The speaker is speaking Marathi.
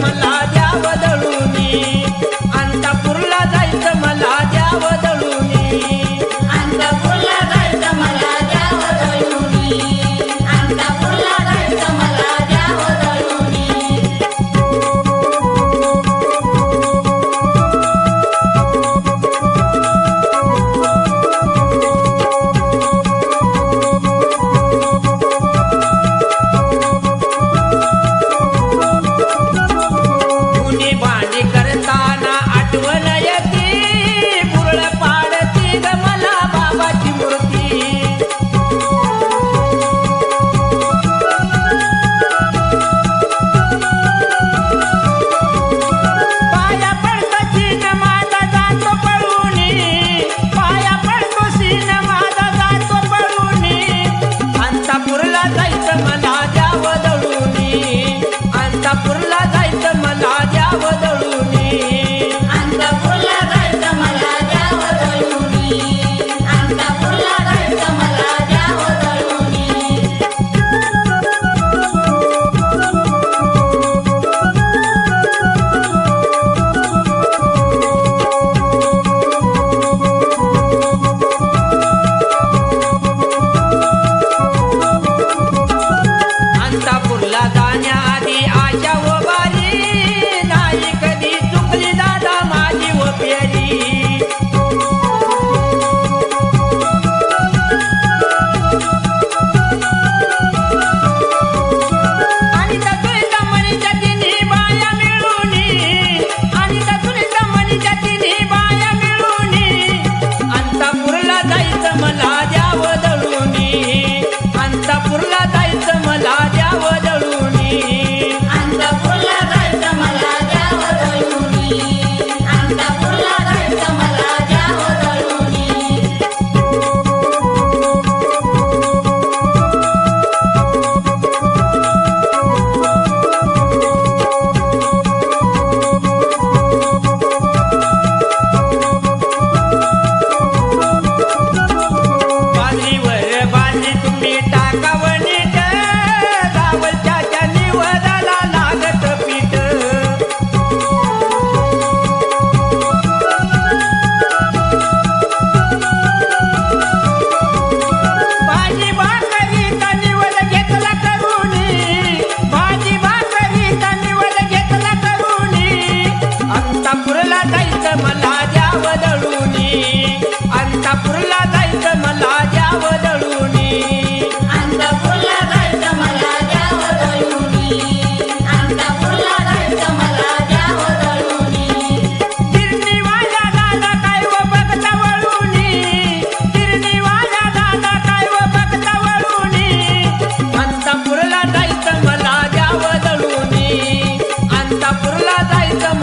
मला द्याव दळूनी अंतापुरला जायचं मला द्याव दळूनी अंतापुरला जायचं मला द्याव दळूनी अंतापुरला जायचं मला द्याव दळूनी धुनी भांडी करताना आठवण येते पुरळ पाडती ग मला बाबाची मूर्ती पाया पडतो सीन माझा जातो पळूनी पाया पडतो सीन माझा जातो पळूनी अंतापुरला जायचं मला द्याव दळूनी अंतापुरला जायचं मला द्याव दळूनी अंतापुरला जायचं मला द्याव दळूनी अंतापुरला जायचं मला द्याव दळूनी अंतापुरला जाण्याआधी आशा व बारी नाही कधी चुकली दादा माझी व पेरी आणि तुझ्या मनीच्या तिन्ही बाया मिळूनी आणि तुझ्या मनीच्या तिन्ही बाया मिळूनी अंतापुरला जायचं मला द्याव दळूनी अंतापुरला जायचं मला द्याव दळूनी अंतापुरला जायचं मला द्याव दळूनी अंतापुरला जायचं मला द्याव दळूनी बाजरीवर बाजरी तुम्ही टाकाव नीट गावच्या निवदाला लागत पीठ भाजी भाकरीचा निवड घेतला करूनी भाजी भाकरीचा निवड घेतला करूनी अंतापुरला जायचं मला द्याव दळूनी अंतापुरला जायचं मला द्याव दळूनी अंतापुरला जायचं मला द्याव दळूनी अंतापुरला जायचं मला द्याव दळूनी गिरणी वाजा दादा काय व बघता वळूनी गिरणी वाजा दादा काय व बघता वळूनी अंतापुरला जायचं मला द्याव दळूनी अंतापुरला जायचं